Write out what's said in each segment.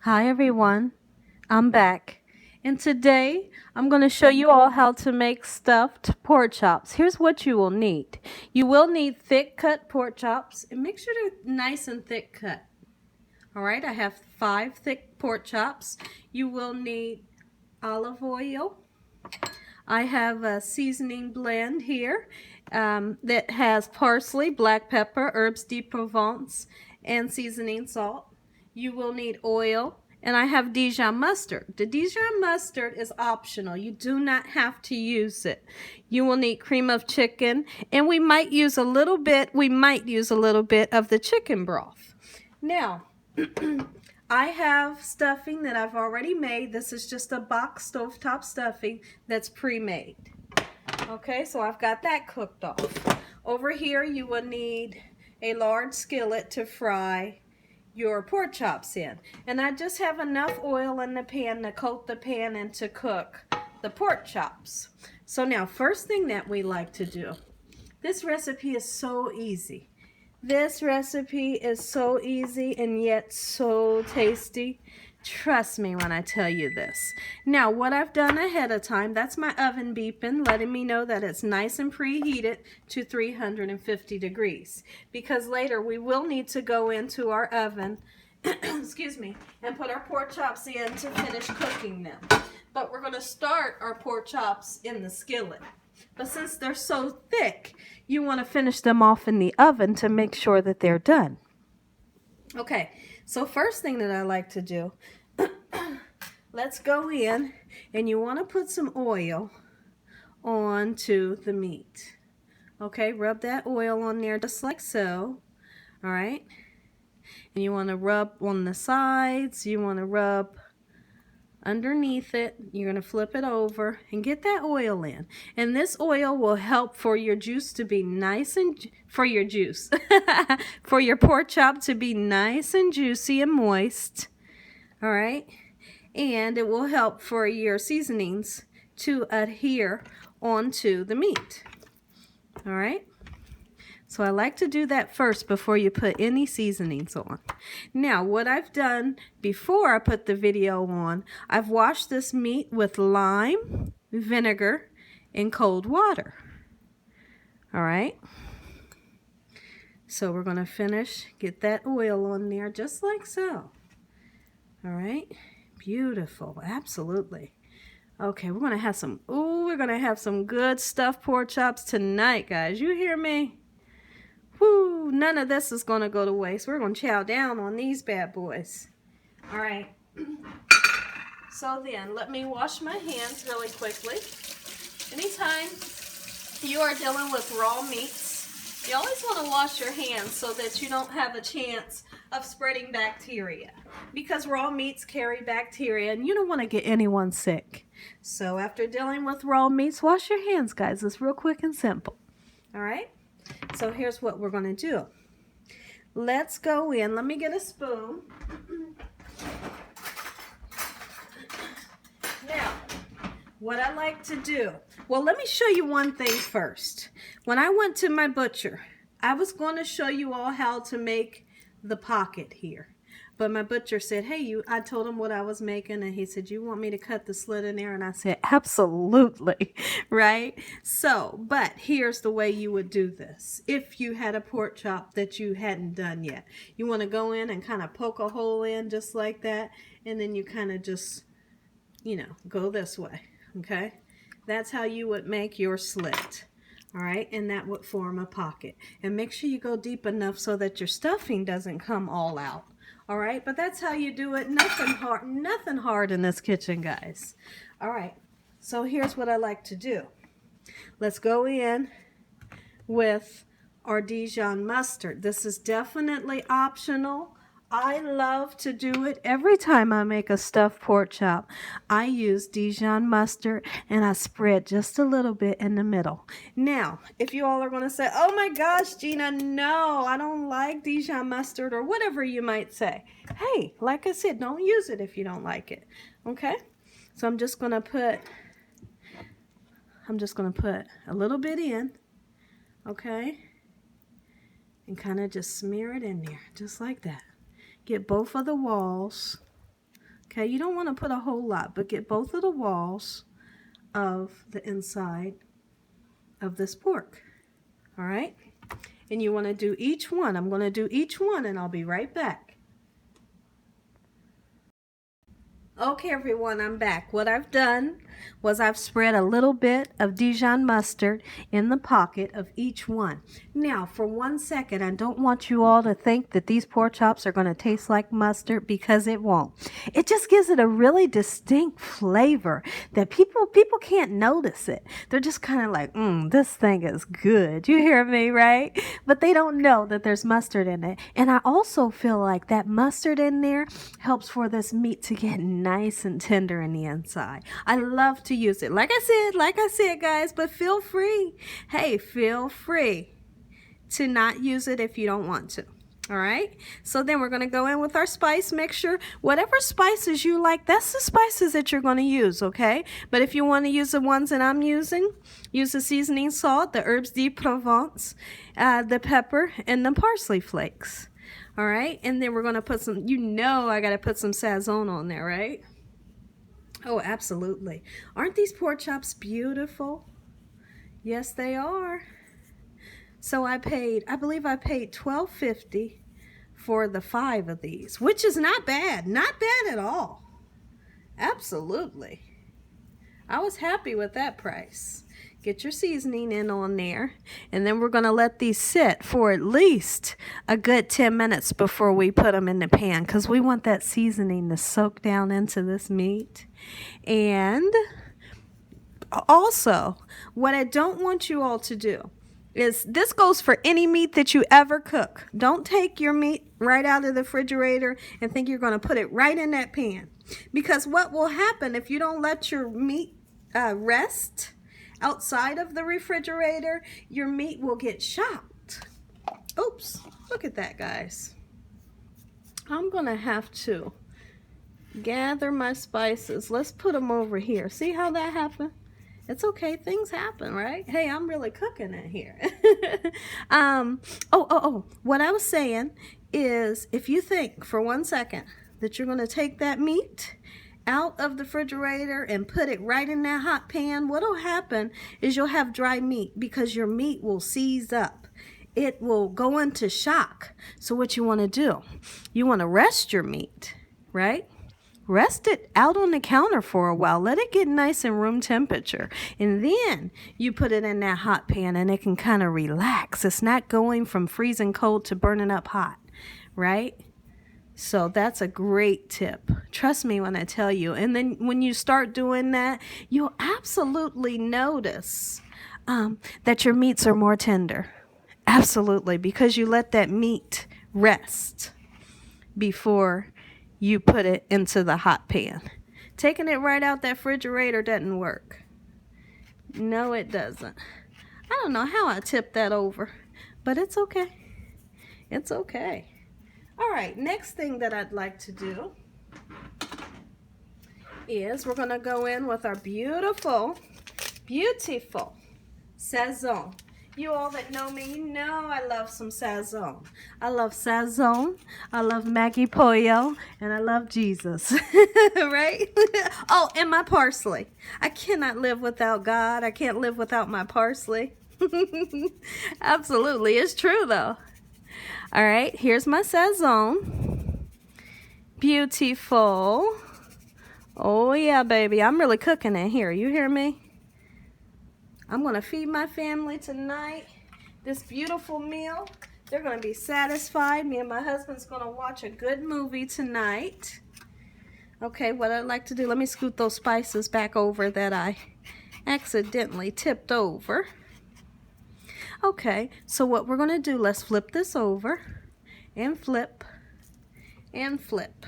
Hi everyone, I'm back. And today I'm going to show you all how to make stuffed pork chops. Here's what you will need. You will need thick cut pork chops, and make sure they're nice and thick cut. All right, I have 5 thick pork chops. You will need olive oil. I have a seasoning blend here that has parsley, black pepper, herbs de Provence, and seasoning salt. You will need oil, and I have Dijon mustard. The Dijon mustard is optional. You do not have to use it. You will need cream of chicken, and we might use a little bit of the chicken broth. Now, I have stuffing that I've already made. This is just a box stovetop stuffing that's pre-made. Okay, so I've got that cooked off. Over here you will need a large skillet to fry your pork chops in. And I just have enough oil in the pan to coat the pan and to cook the pork chops. So now, first thing that we like to do, this recipe is so easy. This recipe is so easy and yet so tasty. Trust me when I tell you this. Now, what I've done ahead of time, that's my oven beeping, letting me know that it's nice and preheated to 350 degrees. Because later we will need to go into our oven, excuse me, and put our pork chops in to finish cooking them. But we're going to start our pork chops in the skillet. But since they're so thick, you want to finish them off in the oven to make sure that they're done. Okay, so first thing that I like to do, let's go in and you want to put some oil onto the meat. Okay, rub that oil on there just like so. All right, and you want to rub on the sides, you want to rub underneath it. You're going to flip it over and get that oil in, and this oil will help for your juice to be nice and for your pork chop to be nice and juicy and moist. All right, and it will help for your seasonings to adhere onto the meat. All right, so I like to do that first before you put any seasonings on. Now, what I've done before I put the video on, I've washed this meat with lime, vinegar, and cold water. All right. So we're going to get that oil on there just like so. All right. Beautiful. Absolutely. Okay, we're going to have some good stuffed pork chops tonight, guys. You hear me? Whoo, none of this is going to go to waste. We're going to chow down on these bad boys. All right. So then, let me wash my hands really quickly. Anytime you are dealing with raw meats, you always want to wash your hands so that you don't have a chance of spreading bacteria. Because raw meats carry bacteria and you don't want to get anyone sick. So after dealing with raw meats, wash your hands, guys. It's real quick and simple. All right? So here's what we're going to do. Let's go in. Let me get a spoon. Now, what I like to do, well, let me show you one thing first. When I went to my butcher, I was going to show you all how to make the pocket here. But my butcher said, hey, I told him what I was making, and he said, you want me to cut the slit in there? And I said, absolutely, right? So, but here's the way you would do this. If you had a pork chop that you hadn't done yet, you want to go in and kind of poke a hole in just like that, and then you kind of just, go this way, okay? That's how you would make your slit. All right, and that would form a pocket. And make sure you go deep enough so that your stuffing doesn't come all out. All right, but that's how you do it. Nothing hard in this kitchen, guys. All right, so here's what I like to do. Let's go in with our Dijon mustard. This is definitely optional. I love to do it every time I make a stuffed pork chop. I use Dijon mustard and I spread just a little bit in the middle. Now, if you all are going to say, oh my gosh, Gina, no, I don't like Dijon mustard, or whatever you might say. Hey, like I said, don't use it if you don't like it. Okay? So I'm just going to put a little bit in. Okay? And kind of just smear it in there, just like that. Get both of the walls Okay, you don't want to put a whole lot, but get both of the walls of the inside of this pork. All right, and you want to do each one. I'm going to do each one and I'll be right back. Okay, everyone, I'm back. What I've done was I've spread a little bit of Dijon mustard in the pocket of each one. Now, for 1 second, I don't want you all to think that these pork chops are going to taste like mustard, because it won't. It just gives it a really distinct flavor that people can't notice it. They're just kind of like, this thing is good. You hear me, right? But they don't know that there's mustard in it. And I also feel like that mustard in there helps for this meat to get nice and tender in the inside. I love to use it. Like I said, guys, but feel free. Hey, feel free to not use it if you don't want to. All right, so then we're going to go in with our spice mixture. Whatever spices you like, that's the spices that you're going to use, okay? But if you want to use the ones that I'm using, use the seasoning salt, the herbs de Provence, the pepper, and the parsley flakes. All right, and then we're going to put some, I got to put some sazon on there, right? Oh, absolutely. Aren't these pork chops beautiful? Yes, they are. So I believe I paid $12.50 for the 5 of these, which is not bad. Not bad at all. Absolutely. I was happy with that price. Get your seasoning in on there, and then we're going to let these sit for at least a good 10 minutes before we put them in the pan, because we want that seasoning to soak down into this meat. And also, what I don't want you all to do is, this goes for any meat that you ever cook. Don't take your meat right out of the refrigerator and think you're going to put it right in that pan, because what will happen if you don't let your meat rest outside of the refrigerator, your meat will get shocked. Oops, look at that, guys. I'm gonna have to gather my spices. Let's put them over here. See how that happened? It's okay, things happen, right? Hey, I'm really cooking it here. What I was saying is, if you think for 1 second that you're gonna take that meat out of the refrigerator and put it right in that hot pan, what'll happen is you'll have dry meat, because your meat will seize up. It will go into shock. So what you want to do, you want to rest your meat, right? Rest it out on the counter for a while. Let it get nice and room temperature. And then you put it in that hot pan and it can kind of relax. It's not going from freezing cold to burning up hot, right? So that's a great tip. Trust me when I tell you. And then when you start doing that, you'll absolutely notice that your meats are more tender. Absolutely, because you let that meat rest before you put it into the hot pan. Taking it right out that refrigerator doesn't work. No, it doesn't. I don't know how I tipped that over, but it's okay. It's okay. All right, next thing that I'd like to do is we're going to go in with our beautiful sazon. You all that know me, you know I love some sazon. I love sazon, I love Maggie Pollo, and I love Jesus, right? Oh, and my parsley. I cannot live without God. I can't live without my parsley. Absolutely, it's true though. All right, here's my sazon. Beautiful. Oh yeah, baby, I'm really cooking it here. You hear me? I'm going to feed my family tonight this beautiful meal. They're going to be satisfied. Me and my husband's going to watch a good movie tonight. Okay, what I'd like to do, let me scoot those spices back over that I accidentally tipped over. Okay, so what we're going to do, let's flip this over and flip and flip.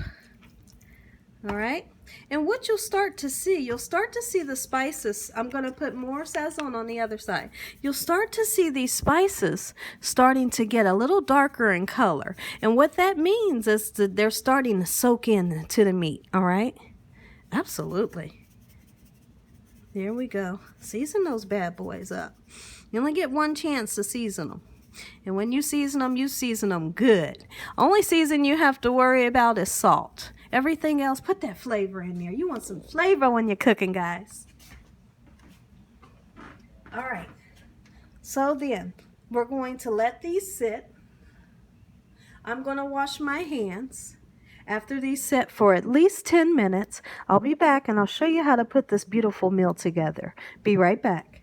All right, and what you'll start to see the spices. I'm going to put more sazon on the other side. You'll start to see these spices starting to get a little darker in color. And what that means is that they're starting to soak into the meat, all right? Absolutely. There we go. Season those bad boys up. You only get one chance to season them. And when you season them good. Only season you have to worry about is salt. Everything else, put that flavor in there. You want some flavor when you're cooking, guys. All right. So then, we're going to let these sit. I'm going to wash my hands. After these sit for at least 10 minutes, I'll be back and I'll show you how to put this beautiful meal together. Be right back.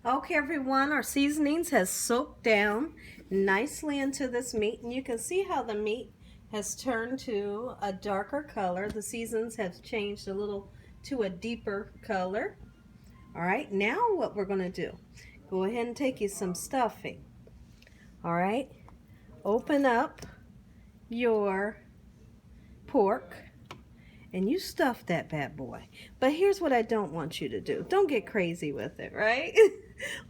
Okay, everyone, our seasonings has soaked down nicely into this meat, and you can see how the meat has turned to a darker color. The seasons have changed a little to a deeper color. All right, now what we're going to do, go ahead and take you some stuffing. All right, open up your pork and you stuff that bad boy. But here's what I don't want you to do. Don't get crazy with it, right?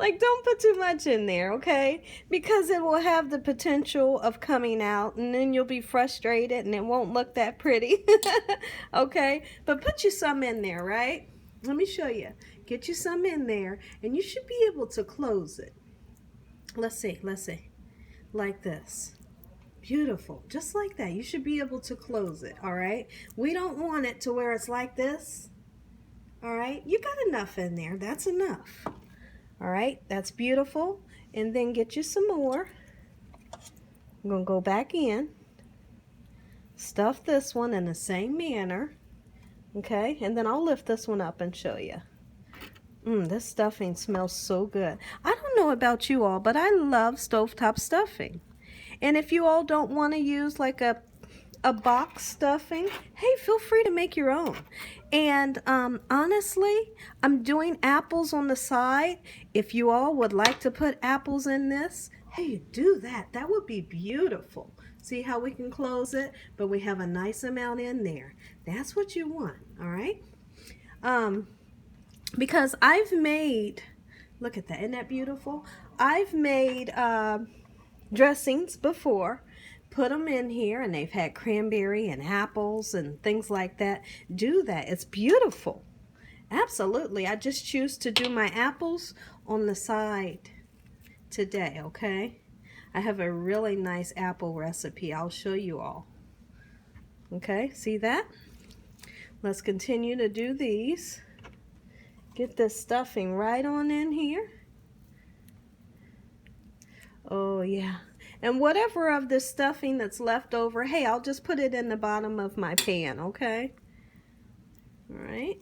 Like, don't put too much in there, okay? Because it will have the potential of coming out and then you'll be frustrated and it won't look that pretty. Okay? But put you some in there, right? Let me show you. Get you some in there and you should be able to close it. Let's see. Like this. Beautiful. Just like that. You should be able to close it, all right? We don't want it to where it's like this. All right? You got enough in there. That's enough. All right? That's beautiful. And then get you some more. I'm going to go back in. Stuff this one in the same manner. Okay? And then I'll lift this one up and show you. This stuffing smells so good. I don't know about you all, but I love stovetop stuffing. And if you all don't want to use like a box stuffing, hey, feel free to make your own. And honestly, I'm doing apples on the side. If you all would like to put apples in this, hey, do that. That would be beautiful. See how we can close it? But we have a nice amount in there. That's what you want, all right? Because I've made, look at that, isn't that beautiful? I've made dressings before, put them in here, and they've had cranberry and apples and things like that. Do that. It's beautiful. Absolutely. I just choose to do my apples on the side today, okay? I have a really nice apple recipe. I'll show you all. Okay, see that? Let's continue to do these. Get this stuffing right on in here. Oh yeah. And whatever of this stuffing that's left over, hey, I'll just put it in the bottom of my pan, okay? All right.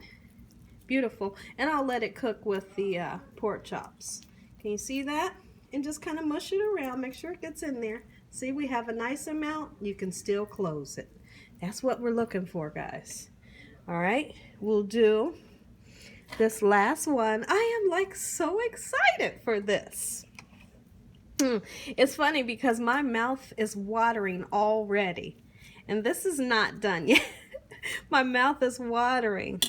Beautiful. And I'll let it cook with the pork chops. Can you see that? And just kind of mush it around. Make sure it gets in there. See, we have a nice amount. You can still close it. That's what we're looking for, guys. All right. We'll do this last one. I am like so excited for this. It's funny because my mouth is watering already. And this is not done yet. My mouth is watering.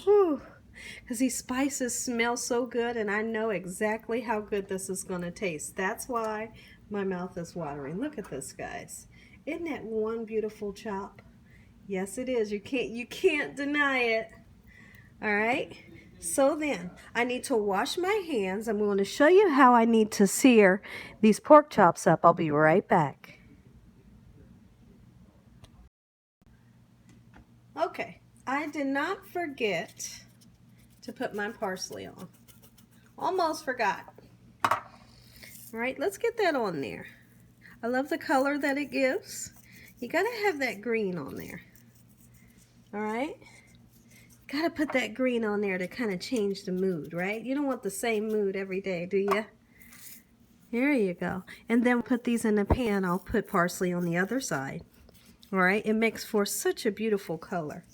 Because these spices smell so good and I know exactly how good this is going to taste. That's why my mouth is watering. Look at this, guys. Isn't that one beautiful chop? Yes, it is. You can't deny it. All right. So then, I need to wash my hands. I'm going to show you how I need to sear these pork chops up. I'll be right back. Okay, I did not forget to put my parsley on. Almost forgot. All right, let's get that on there. I love the color that it gives. You got to have that green on there. All right. Got to put that green on there to kind of change the mood, right? You don't want the same mood every day, do you? There you go. And then put these in the pan. I'll put parsley on the other side. All right. It makes for such a beautiful color.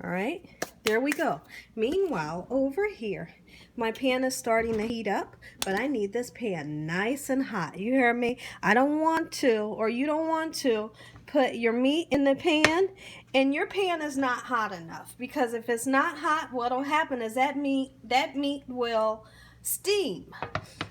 All right. There we go. Meanwhile, over here, my pan is starting to heat up, but I need this pan nice and hot. You hear me? I don't want to, or you don't want to, put your meat in the pan and your pan is not hot enough, because if it's not hot, what'll happen is that meat will steam.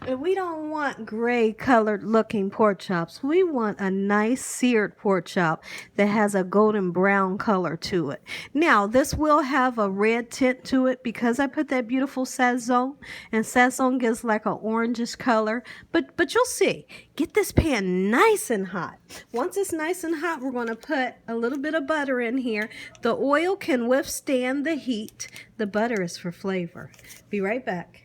And we don't want gray colored looking pork chops. We want a nice seared pork chop that has a golden brown color to it. Now, this will have a red tint to it because I put that beautiful sazon, and sazon gives like an orangish color. But you'll see. Get this pan nice and hot. Once it's nice and hot, we're going to put a little bit of butter in here. The oil can withstand the heat. The butter is for flavor. Be right back.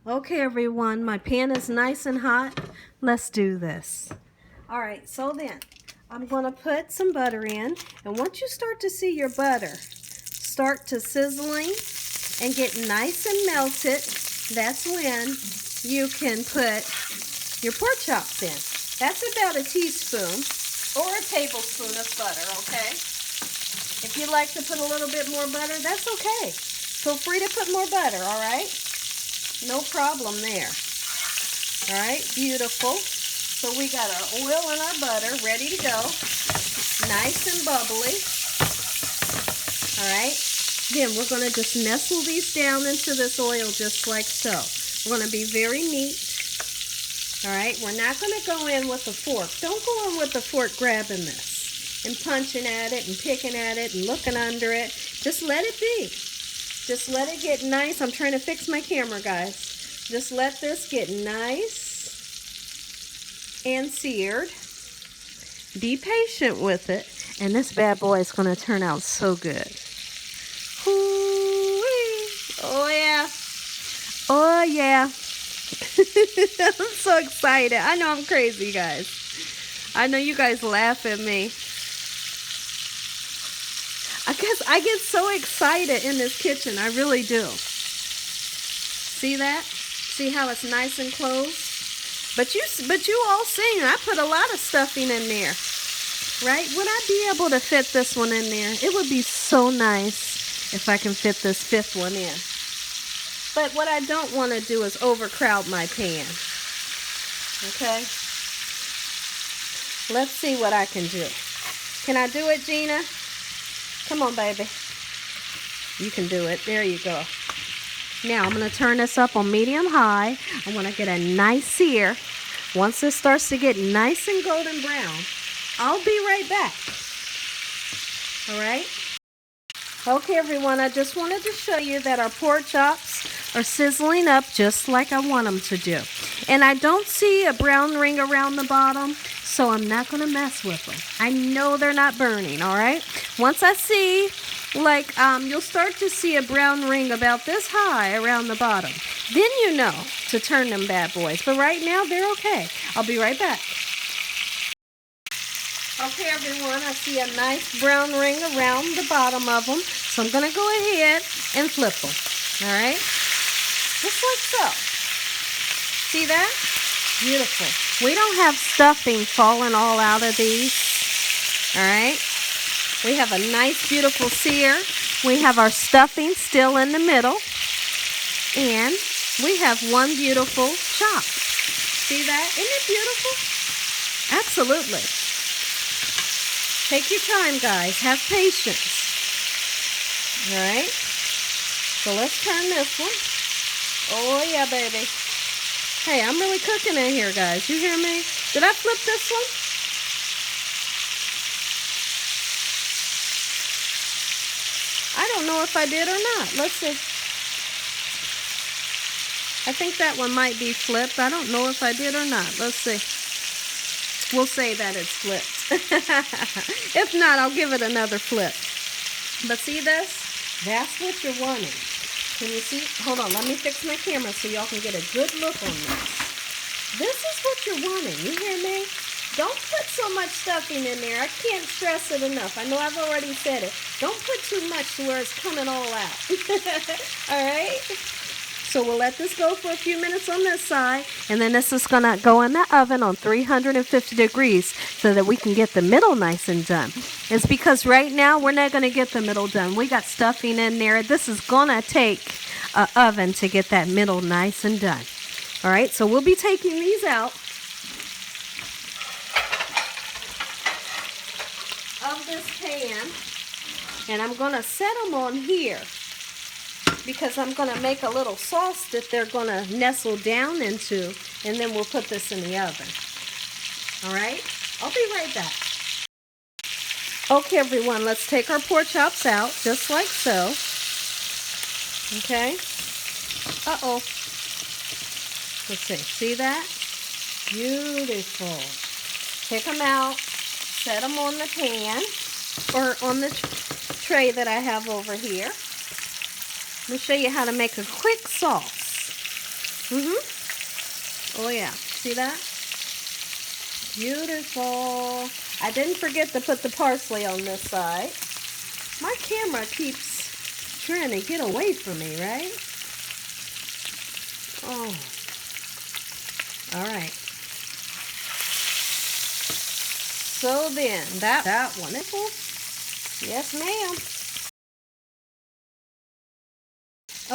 Okay, everyone, my pan is nice and hot. Let's do this. All right, so then I'm going to put some butter in. And once you start to see your butter start to sizzling and get nice and melted, that's when you can put your pork chops in. That's about a teaspoon or a tablespoon of butter, okay? If you like to put a little bit more butter, that's okay. Feel free to put more butter, all right? No problem there. All right, beautiful. So we got our oil and our butter ready to go. Nice and bubbly. All right. Then we're going to just nestle these down into this oil just like so. We're going to be very neat. All right, we're not going to go in with a fork. Don't go in with the fork grabbing this and punching at it and picking at it and looking under it. Just let it be. Just let it get nice. I'm trying to fix my camera, guys. Just let this get nice and seared. Be patient with it, and this bad boy is going to turn out so good. Hoo-wee. Oh, yeah. Oh, yeah. I'm so excited. I know I'm crazy, guys. I know you guys laugh at me. I guess I get so excited in this kitchen. I really do. See that? See how it's nice and closed? But you all seen, I put a lot of stuffing in there. Right? Would I be able to fit this one in there? It would be so nice if I can fit this fifth one in. But what I don't want to do is overcrowd my pan. Okay? Let's see what I can do. Can I do it, Gina? Come on, baby. You can do it. There you go. Now, I'm going to turn this up on medium-high. I want to get a nice sear. Once this starts to get nice and golden brown, I'll be right back. All right? Okay, everyone, I just wanted to show you that our pork chops are sizzling up just like I want them to do. And I don't see a brown ring around the bottom, so I'm not going to mess with them. I know they're not burning, all right? Once I see, like, you'll start to see a brown ring about this high around the bottom. Then you know to turn them bad boys. But right now, they're okay. I'll be right back. Okay, everyone, I see a nice brown ring around the bottom of them. So I'm going to go ahead and flip them, all right? Just like so. See that? Beautiful. We don't have stuffing falling all out of these, all right? We have a nice, beautiful sear. We have our stuffing still in the middle. And we have one beautiful chop. See that? Isn't it beautiful? Absolutely. Take your time, guys. Have patience. All right? So let's turn this one. Oh, yeah, baby. Hey, I'm really cooking in here, guys. You hear me? Did I flip this one? I don't know if I did or not. Let's see. I think that one might be flipped. I don't know if I did or not. Let's see. We'll say that it's flipped. If not, I'll give it another flip. But see this? That's what you're wanting. Can you see? Hold on, let me fix my camera so y'all can get a good look on this. This is what you're wanting. You hear me? Don't put so much stuffing in there. I can't stress it enough. I know I've already said it. Don't put too much to where it's coming all out. All right? So we'll let this go for a few minutes on this side, and then this is going to go in the oven on 350 degrees so that we can get the middle nice and done. It's because right now we're not going to get the middle done. We got stuffing in there. This is going to take an oven to get that middle nice and done. All right, so we'll be taking these out of this pan, and I'm going to set them on here. because I'm going to make a little sauce that they're going to nestle down into, and then we'll put this in the oven. All right? I'll be right back. Okay, everyone, let's take our pork chops out, just like so. Okay? Uh-oh. Let's see that? Beautiful. Take them out, set them on the pan, or on the tray that I have over here. Let me show you how to make a quick sauce. Oh yeah, see that? Beautiful. I didn't forget to put the parsley on this side. My camera keeps trying to get away from me, right? Oh. All right. So then, that one. Yes, ma'am.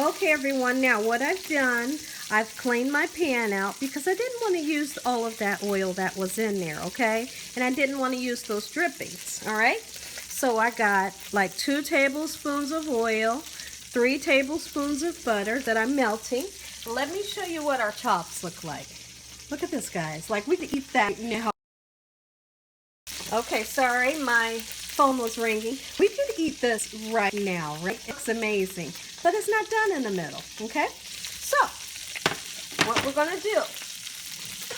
Okay, everyone, now what I've done, I've cleaned my pan out because I didn't want to use all of that oil that was in there, okay? And I didn't want to use those drippings, all right? So I got like 2 tablespoons of oil, 3 tablespoons of butter that I'm melting. Let me show you what our chops look like. Look at this, guys. Like, we could eat that now. Okay, sorry, my phone was ringing. We could eat this right now, right? It's amazing. But it's not done in the middle, okay? So, what we're going to do,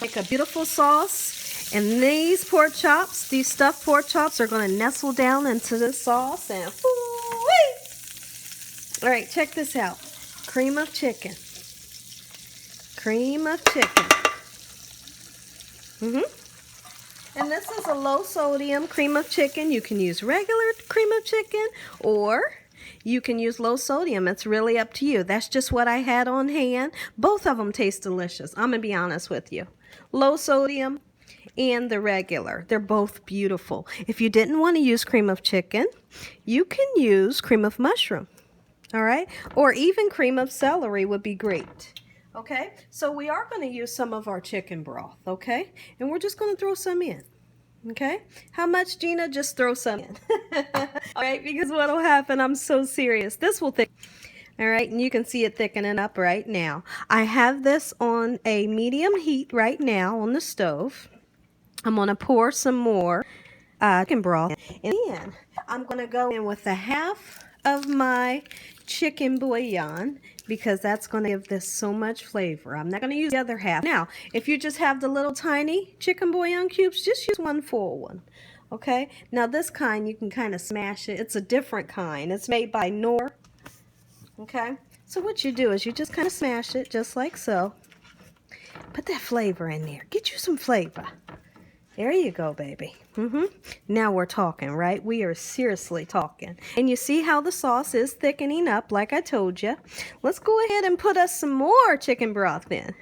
make a beautiful sauce, and these pork chops, these stuffed pork chops are going to nestle down into the sauce, and whoo-wee! All right, check this out. Cream of chicken. Cream of chicken. And this is a low sodium cream of chicken. You can use regular cream of chicken, or you can use low sodium. It's really up to you. That's just what I had on hand. Both of them taste delicious. I'm going to be honest with you. Low sodium and the regular. They're both beautiful. If you didn't want to use cream of chicken, you can use cream of mushroom. All right? Or even cream of celery would be great. Okay? So we are going to use some of our chicken broth. Okay? And we're just going to throw some in. Okay? How much, Gina? Just throw some in. All right? Because what will happen, I'm so serious. This will thicken. All right? And you can see it thickening up right now. I have this on a medium heat right now on the stove. I'm going to pour some more chicken broth. And then I'm going to go in with a half of my chicken bouillon, because that's going to give this so much flavor. I'm not going to use the other half. Now, if you just have the little tiny chicken bouillon cubes, just use one full one. Okay? Now, this kind, you can kind of smash it. It's a different kind. It's made by Knorr. Okay? So what you do is you just kind of smash it, just like so. Put that flavor in there. Get you some flavor. There you go, baby. Now we're talking, right? We are seriously talking. And you see how the sauce is thickening up, like I told you. Let's go ahead and put us some more chicken broth in.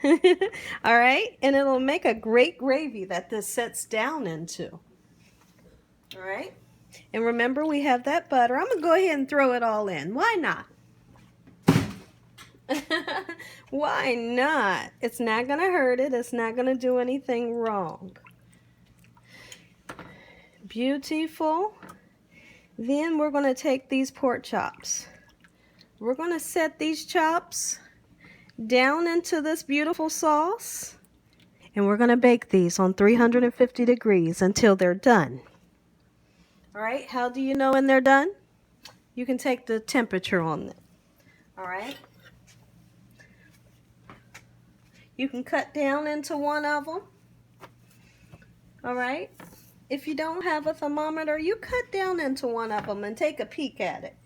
All right? And it'll make a great gravy that this sets down into. All right? And remember, we have that butter. I'm going to go ahead and throw it all in. Why not? Why not? It's not going to hurt it. It's not going to do anything wrong. Beautiful. Then we're going to take these pork chops. We're going to set these chops down into this beautiful sauce, and we're going to bake these on 350 degrees until they're done. All right, how do you know when they're done? You can take the temperature on them. All right. You can cut down into one of them. All right. If you don't have a thermometer, you cut down into one of them and take a peek at it.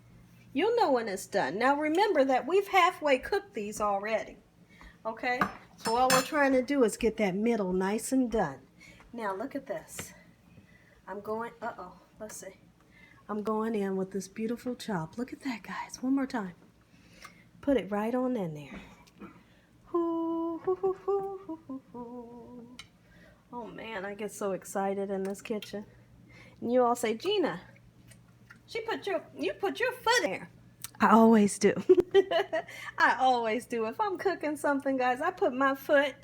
You'll know when it's done. Now remember that we've halfway cooked these already. Okay? So all we're trying to do is get that middle nice and done. Now look at this. I'm going in with this beautiful chop. Look at that, guys. One more time. Put it right on in there. Hoo, hoo, hoo, hoo, hoo, hoo, hoo. Oh man, I get so excited in this kitchen. And you all say, Gina, you put your foot in there. I always do. I always do. If I'm cooking something, guys, I put my foot,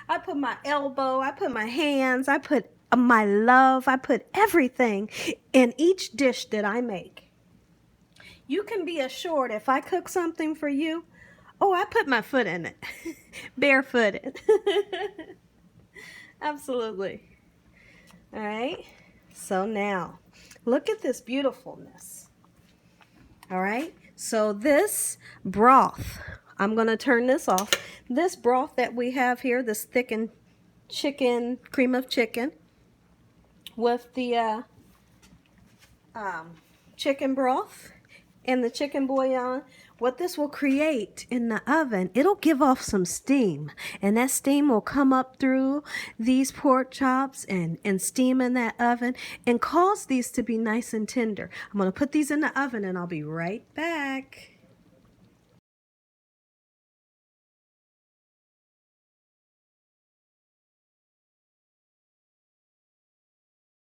I put my elbow, I put my hands, I put my love, I put everything in each dish that I make. You can be assured if I cook something for you, oh, I put my foot in it. Barefooted. Absolutely. All right. So now, look at this beautifulness. All right. So this broth, I'm going to turn this off. This broth that we have here, this thickened chicken, cream of chicken with the chicken broth and the chicken bouillon, what this will create in the oven, it'll give off some steam, and that steam will come up through these pork chops and steam in that oven and cause these to be nice and tender. I'm going to put these in the oven and I'll be right back.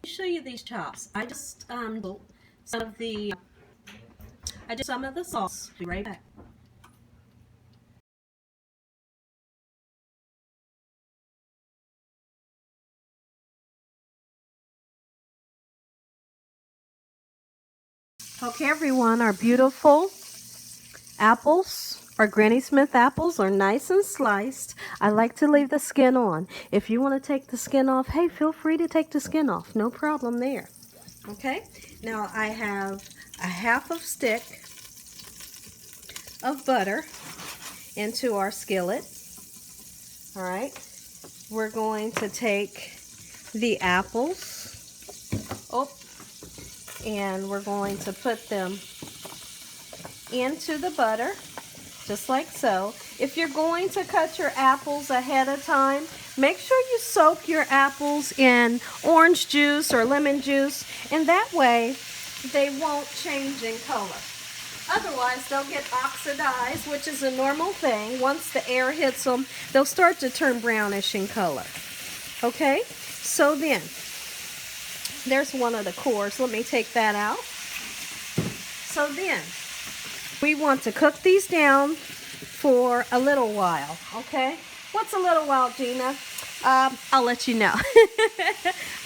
Show you these chops. I just some of the some of the sauce. Be right back. Okay, everyone, our beautiful apples, our Granny Smith apples, are nice and sliced. I like to leave the skin on. If you want to take the skin off, hey, feel free to take the skin off. No problem there. Okay, now I have a half of stick of butter into our skillet. All right, we're going to take the apples, and we're going to put them into the butter, just like so. If you're going to cut your apples ahead of time, make sure you soak your apples in orange juice or lemon juice, and that way they won't change in color. Otherwise, they'll get oxidized, which is a normal thing. Once the air hits them, they'll start to turn brownish in color. Okay, so then, there's one of the cores. Let me take that out. So then, we want to cook these down for a little while, okay? What's a little while, Gina? I'll let you know.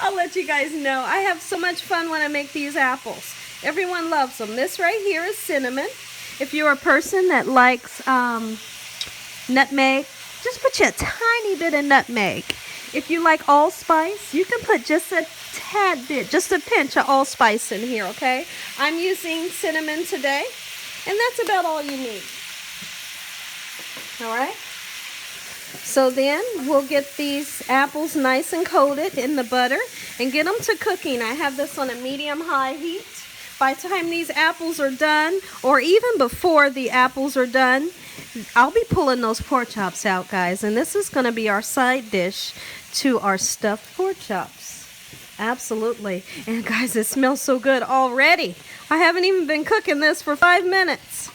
I'll let you guys know. I have so much fun when I make these apples. Everyone loves them. This right here is cinnamon. If you're a person that likes nutmeg, just put you a tiny bit of nutmeg. If you like allspice, you can put just a tad bit, just a pinch of allspice in here, okay? I'm using cinnamon today, and that's about all you need. All right? So then we'll get these apples nice and coated in the butter and get them to cooking. I have this on a medium-high heat. By the time these apples are done, or even before the apples are done, I'll be pulling those pork chops out, guys. And this is going to be our side dish to our stuffed pork chops. Absolutely. And guys, it smells so good already. I haven't even been cooking this for 5 minutes.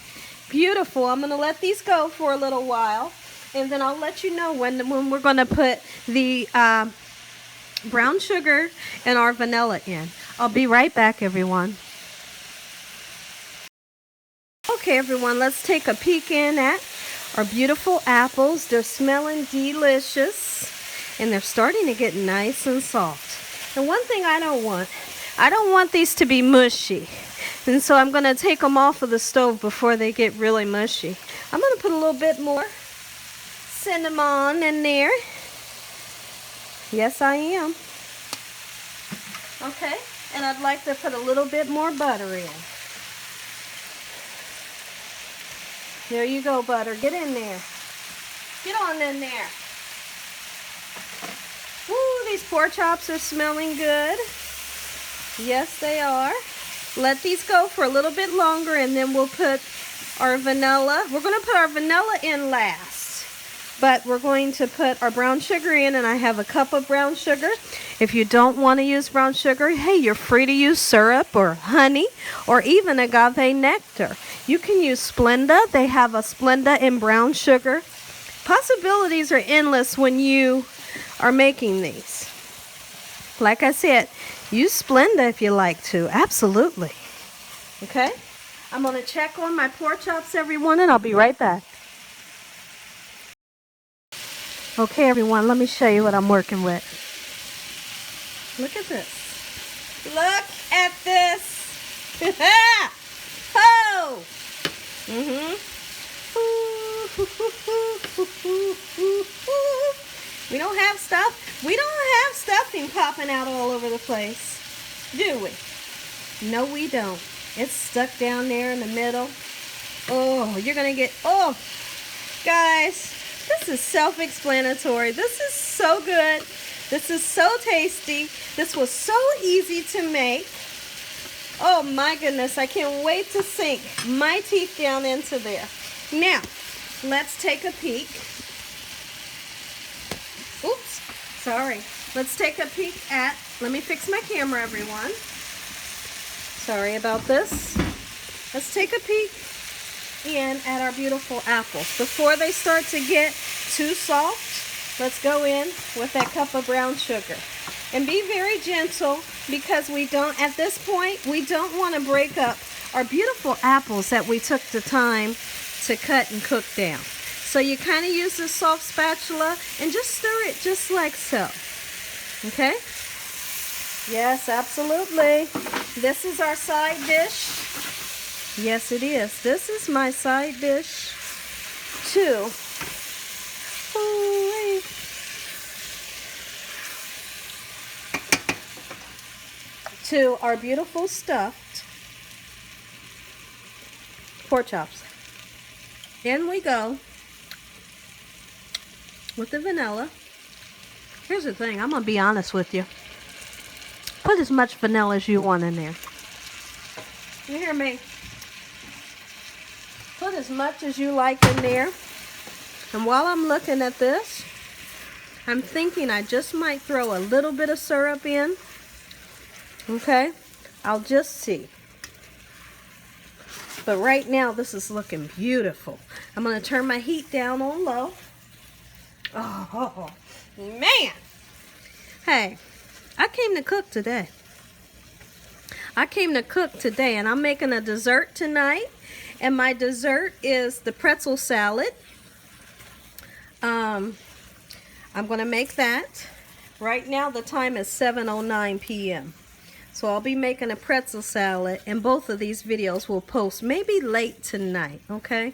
Beautiful. I'm going to let these go for a little while. And then I'll let you know when we're going to put the brown sugar and our vanilla in. I'll be right back, everyone. Okay, everyone, let's take a peek in at our beautiful apples. They're smelling delicious, and they're starting to get nice and soft. And one thing I don't want these to be mushy. And so I'm going to take them off of the stove before they get really mushy. I'm going to put a little bit more cinnamon in there. Yes, I am. Okay, and I'd like to put a little bit more butter in. There you go, butter. Get in there. Get on in there. Woo, these pork chops are smelling good. Yes, they are. Let these go for a little bit longer, and then we'll put our vanilla. We're going to put our vanilla in last, but we're going to put our brown sugar in, and I have a cup of brown sugar. If you don't want to use brown sugar, hey, you're free to use syrup or honey or even agave nectar. You can use Splenda. They have a Splenda in brown sugar. Possibilities are endless when you are making these. Like I said, use Splenda if you like to. Absolutely. Okay? I'm going to check on my pork chops, everyone, and I'll be right back. Okay, everyone, let me show you what I'm working with. Look at this. Look at this. Oh! We don't have stuff. We don't have stuffing popping out all over the place, do we? No, we don't. It's stuck down there in the middle. Oh, you're gonna get, oh, guys, this is self-explanatory. This is so good. This is so tasty. This was so easy to make. Oh my goodness, I can't wait to sink my teeth down into there. Now, let's take a peek. Oops, sorry. Let's take a peek at, let me fix my camera, everyone. Sorry about this. Let's take a peek in at our beautiful apples. Before they start to get too soft, let's go in with that cup of brown sugar. And be very gentle, because we don't, at this point, we don't want to break up our beautiful apples that we took the time to cut and cook down. So you kind of use this soft spatula and just stir it just like so. Okay? Yes, absolutely. This is our side dish. Yes, it is. This is my side dish too. Ooh-wee. To our beautiful stuffed pork chops. In we go with the vanilla. Here's the thing, I'm gonna be honest with you. Put as much vanilla as you want in there. You hear me? Put as much as you like in there. And while I'm looking at this, I'm thinking I just might throw a little bit of syrup in. Okay, I'll just see. But right now, this is looking beautiful. I'm going to turn my heat down on low. Oh, man. Hey, I came to cook today. And I'm making a dessert tonight. And my dessert is the pretzel salad. I'm going to make that. Right now, the time is 7:09 p.m. So I'll be making a pretzel salad, and both of these videos will post maybe late tonight, okay?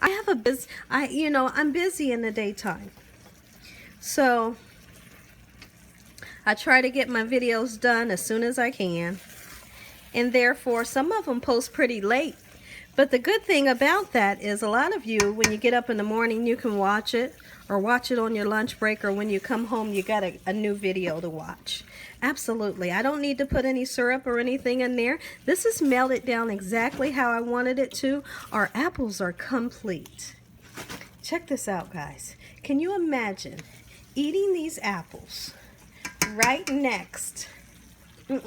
I have a I'm busy in the daytime. So I try to get my videos done as soon as I can. And therefore, some of them post pretty late. But the good thing about that is a lot of you, when you get up in the morning, you can watch it, or watch it on your lunch break, or when you come home, you got a new video to watch. Absolutely. I don't need to put any syrup or anything in there. This is melted down exactly how I wanted it to. Our apples are complete. Check this out, guys. Can you imagine eating these apples right next? Let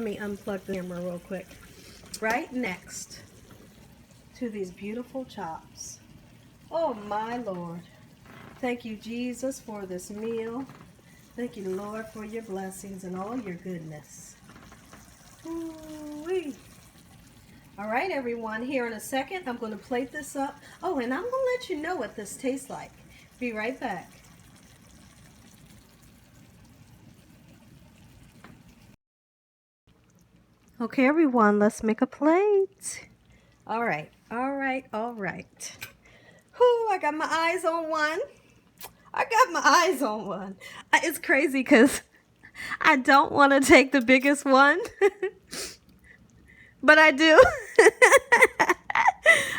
me unplug the camera real quick. Right next to these beautiful chops. Oh my Lord. Thank you, Jesus, for this meal. Thank you, Lord, for your blessings and all your goodness. Ooh-wee. All right, everyone, here in a second, I'm going to plate this up. Oh, and I'm going to let you know what this tastes like. Be right back. Okay, everyone, let's make a plate. All right. Whew, I got my eyes on one. It's crazy because I don't want to take the biggest one, but I do.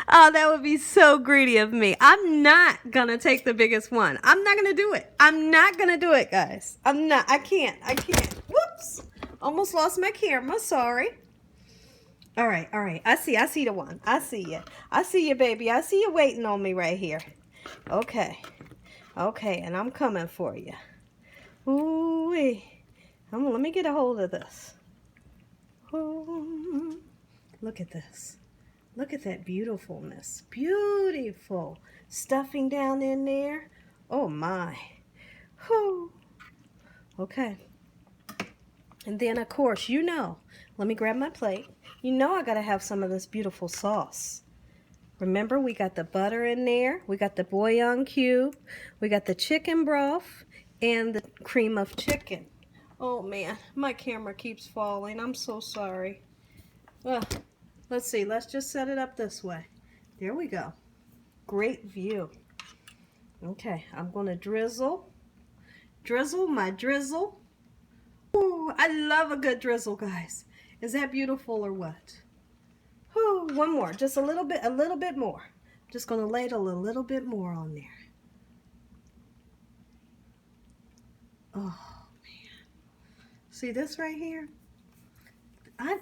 Oh, that would be so greedy of me. I'm not going to take the biggest one. I'm not going to do it. I'm not going to do it, guys. I can't. Whoops. Almost lost my camera. Sorry. All right. I see the one. I see you, baby. I see you waiting on me right here. Okay, and I'm coming for you. Ooh-wee. Let me get a hold of this. Ooh, look at this. Look at that beautifulness. Beautiful stuffing down in there. Oh my. Whew. Okay. And then, of course, let me grab my plate. I got to have some of this beautiful sauce. Remember, we got the butter in there. We got the bouillon cube. We got the chicken broth and the cream of chicken. Oh, man. My camera keeps falling. I'm so sorry. Ugh. Let's see, let's just set it up this way. There we go. Great view. Okay, I'm going to drizzle my drizzle. Ooh, I love a good drizzle, guys. Is that beautiful or what? Ooh, one more, just a little bit more. Just going to ladle a little bit more on there. Oh, man. See this right here? I'm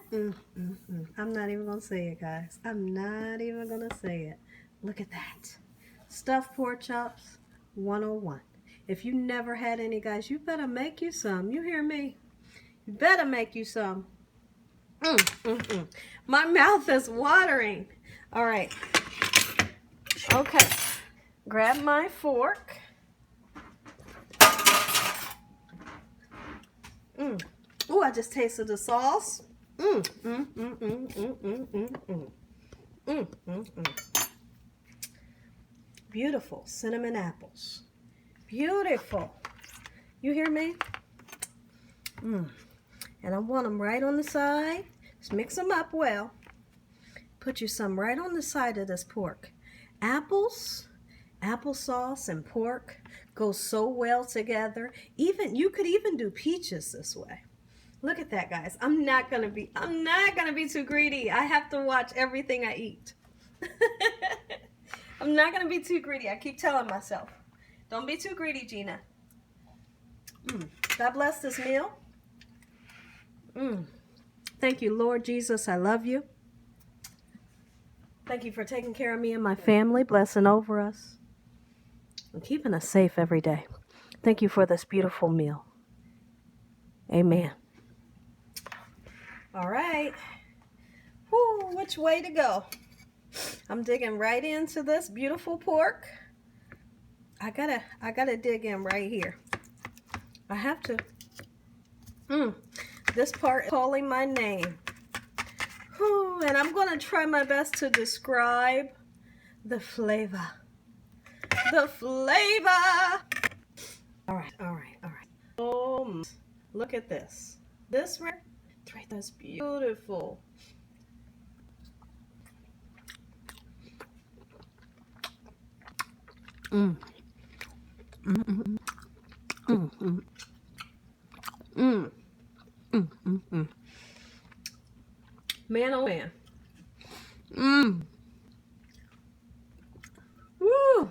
not even going to say it, guys. I'm not even going to say it. Look at that. Stuffed pork chops 101. If you never had any, guys, you better make you some. You hear me? You better make you some. My mouth is watering. All right. Okay. Grab my fork. Oh, I just tasted the sauce. Beautiful cinnamon apples. Beautiful. You hear me? And I want them right on the side. Just mix them up well. Put you some right on the side of this pork. Apples, applesauce, and pork go so well together. You could even do peaches this way. Look at that, guys. I'm not gonna be too greedy. I have to watch everything I eat. I'm not gonna be too greedy. I keep telling myself, don't be too greedy, Gina. God bless this meal. Thank you, Lord Jesus. I love you. Thank you for taking care of me and my family, blessing over us, and keeping us safe every day. Thank you for this beautiful meal. Amen. All right. Whoo, which way to go? I'm digging right into this beautiful pork. I gotta dig in right here. I have to. This part is calling my name. Whew, and I'm gonna try my best to describe the flavor. The flavor. All right. Oh, look at this. This right, that's beautiful. Man, oh man. Woo.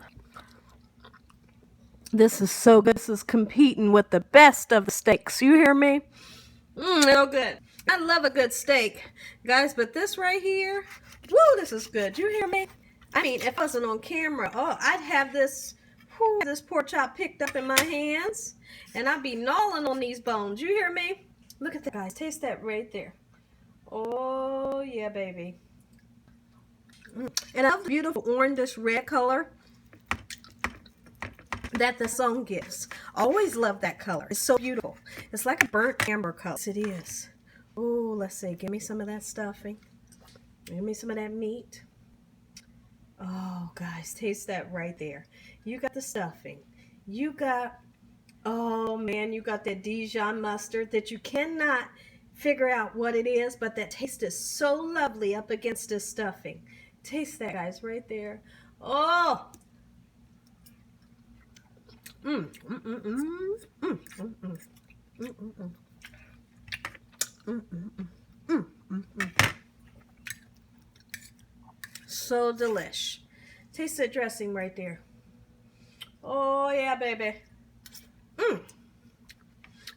This is so good. This is competing with the best of the steaks. You hear me? So good. I love a good steak, guys, but this right here, woo, this is good. You hear me? I mean, if I wasn't on camera, oh, I'd have this pork chop picked up in my hands, and I'd be gnawing on these bones. You hear me? Look at that, guys. Taste that right there. Oh, yeah, baby. And I love the beautiful orangish red color that the song gives. Always love that color. It's so beautiful. It's like a burnt amber color. Yes, it is. Oh, let's see. Give me some of that stuffing. Give me some of that meat. Oh, guys, taste that right there. You got the stuffing. You got, oh man, you got that Dijon mustard that you cannot figure out what it is, but that taste is so lovely up against this stuffing. Taste that, guys, right there. Oh. So delish. Taste that dressing right there. Oh yeah, baby.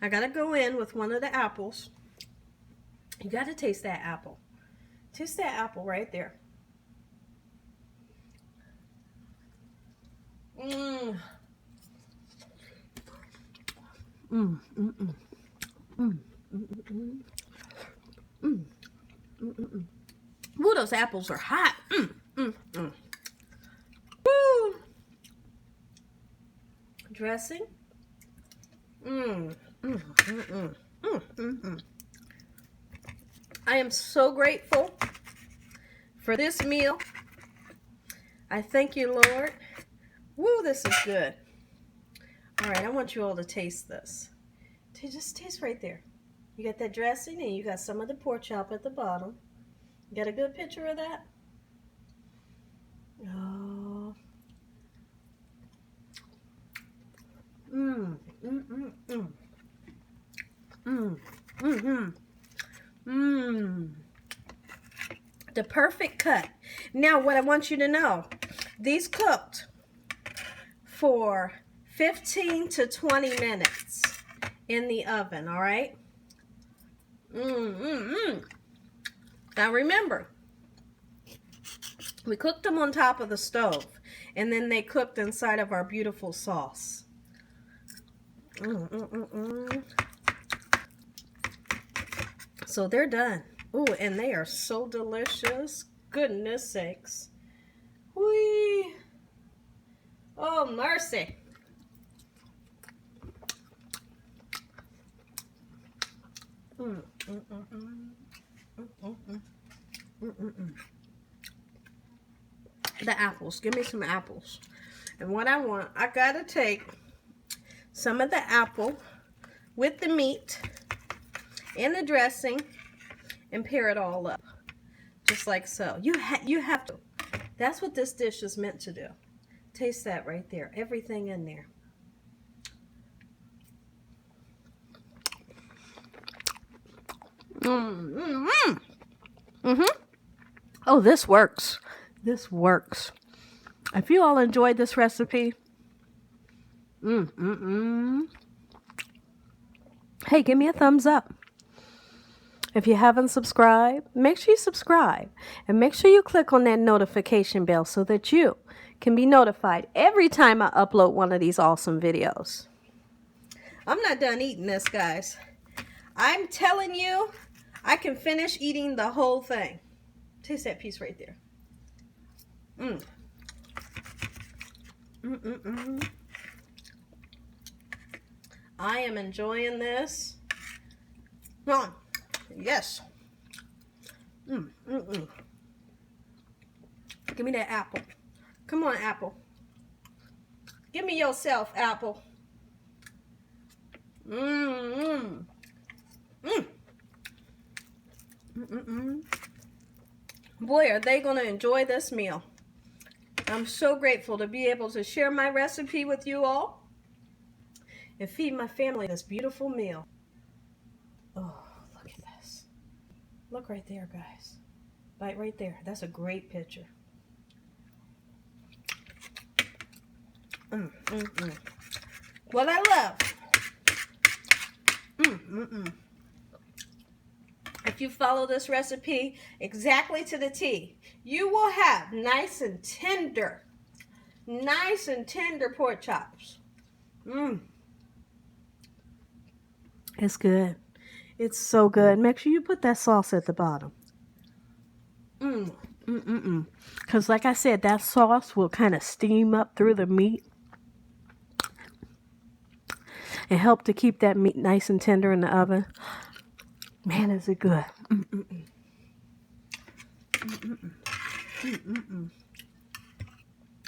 I gotta go in with one of the apples. You gotta taste that apple. Taste that apple right there. Ooh, those apples are hot. Woo. Dressing. I am so grateful for this meal. I thank you, Lord. Woo, this is good. All right, I want you all to taste this. Just taste right there. You got that dressing and you got some of the pork chop at the bottom. Get a good picture of that? Oh. Mmm. Mmm. Mmm. Mmm. Mmm. Mmm. Mmm. The perfect cut. Now, what I want you to know, these cooked for 15 to 20 minutes in the oven, all right? Now remember, we cooked them on top of the stove, and then they cooked inside of our beautiful sauce. So they're done. Ooh, and they are so delicious. Goodness sakes. Whee! Oh, mercy. The apples. Give me some apples. And what I want, I gotta take some of the apple with the meat and the dressing and pair it all up. Just like so. You have to. That's what this dish is meant to do. Taste that right there. Everything in there. Oh, this works. This works. If you all enjoyed this recipe, hey, give me a thumbs up. If you haven't subscribed, make sure you subscribe. And make sure you click on that notification bell so that you can be notified every time I upload one of these awesome videos. I'm not done eating this, guys. I'm telling you, I can finish eating the whole thing. Taste that piece right there. I am enjoying this. Come on. Yes. Give me that apple. Come on, apple. Give me yourself, apple. Boy, are they going to enjoy this meal. I'm so grateful to be able to share my recipe with you all and feed my family this beautiful meal. Oh, look at this. Look right there, guys. Bite right there. That's a great picture. What I love. If you follow this recipe exactly to the T, you will have nice and tender pork chops. It's good. It's so good. Make sure you put that sauce at the bottom. Because like I said, that sauce will kind of steam up through the meat and help to keep that meat nice and tender in the oven. Man, is it good. I'm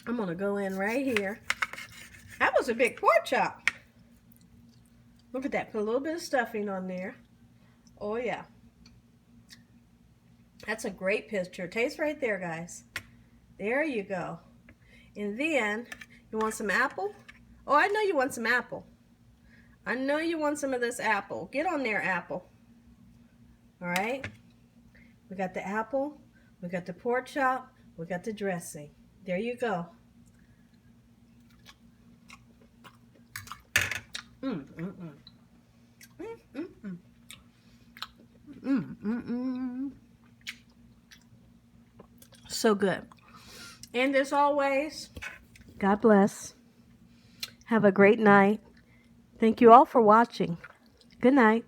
going to go in right here. That was a big pork chop. Look at that. Put a little bit of stuffing on there. Oh, yeah. That's a great picture. Taste right there, guys. There you go. And then, you want some apple? Oh, I know you want some apple. I know you want some of this apple. Get on there, apple. All right? We got the apple. We got the pork chop. We got the dressing. There you go. So good. And as always, God bless. Have a great night. Thank you all for watching. Good night.